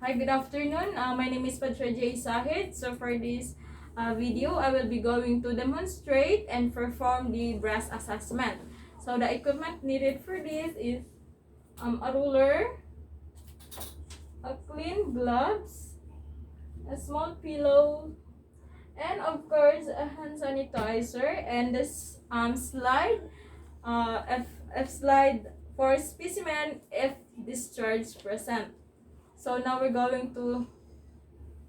Hi, good afternoon. My name is Patra J. Sahid. So for this video, I will be going to demonstrate and perform the breast assessment. So the equipment needed for this is a ruler, a clean gloves, a small pillow, and of course a hand sanitizer and this slide, F slide for specimen if discharge present. So now we're going to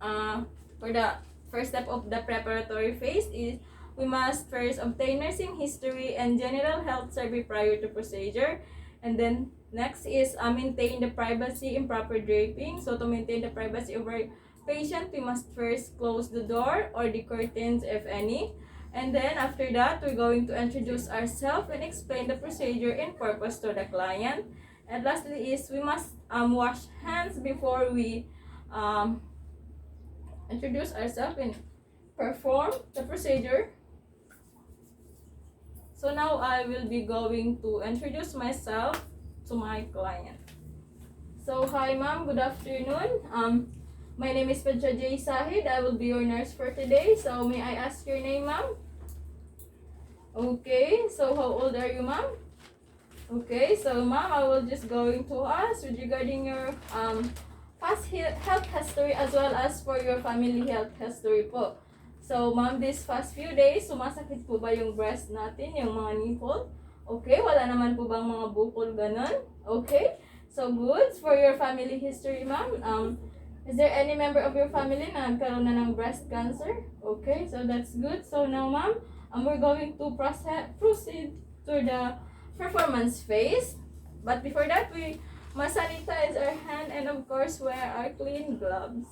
for the first step of the preparatory phase is we must first obtain nursing history and general health survey prior to procedure. And then next is maintain the privacy and proper draping. So to maintain the privacy of our patient, we must first close the door or the curtains if any. And then after that, we're going to introduce ourselves and explain the procedure and purpose to the client. And lastly is we must wash hands before we introduce ourselves and perform the procedure. So now I will be going to introduce myself to my client. So hi ma'am, good afternoon. My name is Padja J. Sahid. I will be your nurse for today. So may I ask your name, ma'am? Okay, so how old are you, ma'am? Okay, so ma'am, I will just going to ask regarding your past health history as well as for your family health history po. So ma'am, this past few days, sumasakit po ba yung breast natin, yung mga nipple? Okay, wala naman po bang mga bukol ganun? Okay, so good. For your family history, ma'am, is there any member of your family na nagkaroon na ng breast cancer? Okay, so that's good. So now ma'am, we're going to proceed to the performance phase. But before that, we must sanitize our hand and of course wear our clean gloves.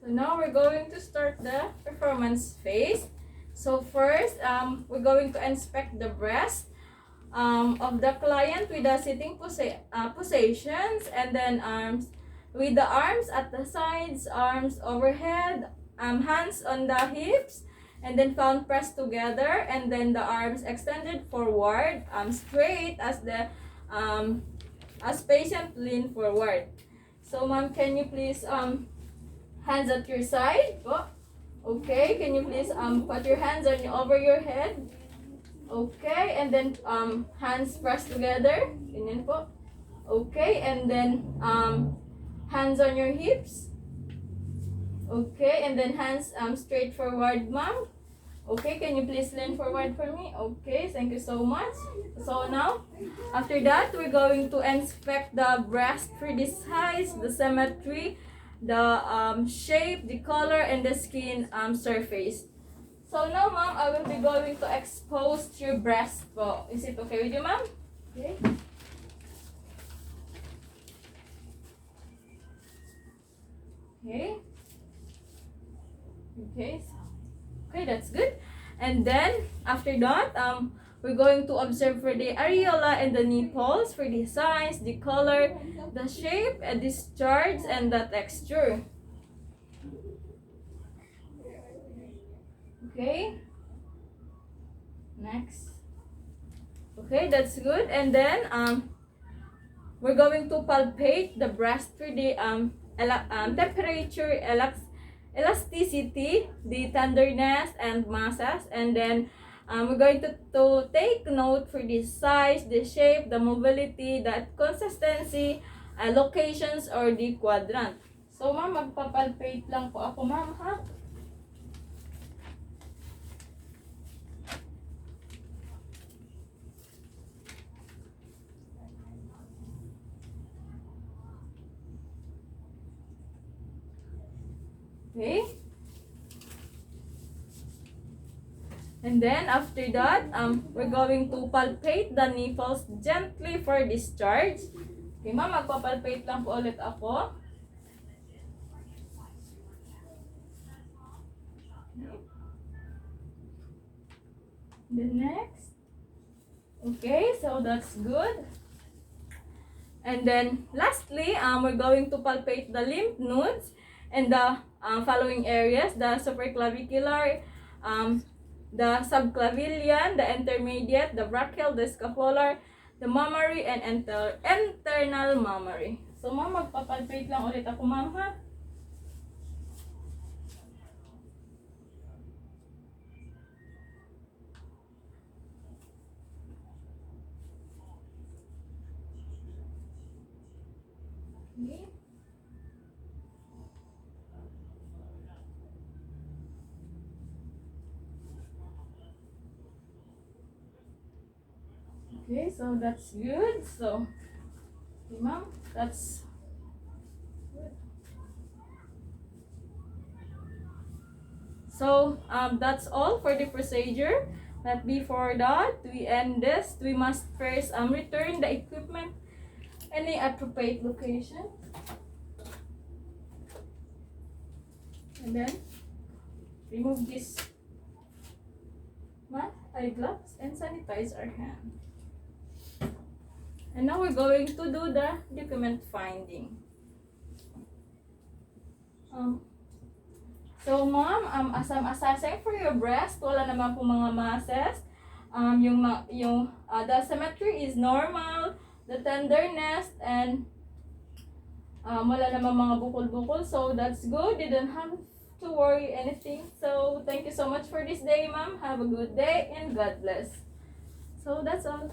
So now we're going to start the performance phase. So first, we're going to inspect the breast of the client with the sitting positions, and then arms with the arms at the sides, arms overhead, hands on the hips, and then palm pressed together, and then the arms extended forward, straight as patient lean forward. So ma'am, can you please hands at your side? Oh, okay, can you please put your hands over your head? Okay, and then hands pressed together. Ganyan po. Okay, and then hands on your hips. Okay, and then hands straight forward, ma'am. Okay, can you please lean forward for me? Okay, thank you so much. So now, after that, we're going to inspect the breast for the size, the symmetry, the shape, the color, and the skin surface. So now, ma'am, I will be going to expose your breast po. Is it okay with you, ma'am? Okay. Okay. Okay. Okay, that's good. And then after that, we're going to observe for the areola and the nipples for the size, the color, the shape, and discharge, and the texture. Okay. Next. Okay, that's good. And then we're going to palpate the breast for the temperature, elasticity, the tenderness, and masses. And then we're going to take note for the size, the shape, the mobility, the consistency, locations, or the quadrant. So ma'am, magpapalpate lang po ako ma'am ha. Okay. And then after that, we're going to palpate the nipples gently for discharge. Okay, ma'am, magpapalpate lang po ulit ako. The next. Okay, so that's good. And then lastly, we're going to palpate the lymph nodes and the following areas: the supraclavicular, the subclavian, the intermediate, the brachial, the scapular, the mammary, and internal mammary. So, ma'am, magpapalpate lang ulit ako, ma'am, ha? Okay. Okay, so that's good. So, okay, ma'am, that's good. So, that's all for the procedure. But before that, we end this. We must first return the equipment in the appropriate location. And then, remove this mask, eye gloves, and sanitize our hand. And now we're going to do the document finding. So, ma'am, as I'm assessing for your breast, wala naman po mga masses. The symmetry is normal, the tenderness, and wala naman mga bukol-bukol. So, that's good. You don't have to worry anything. So, thank you so much for this day, ma'am. Have a good day, and God bless. So, that's all.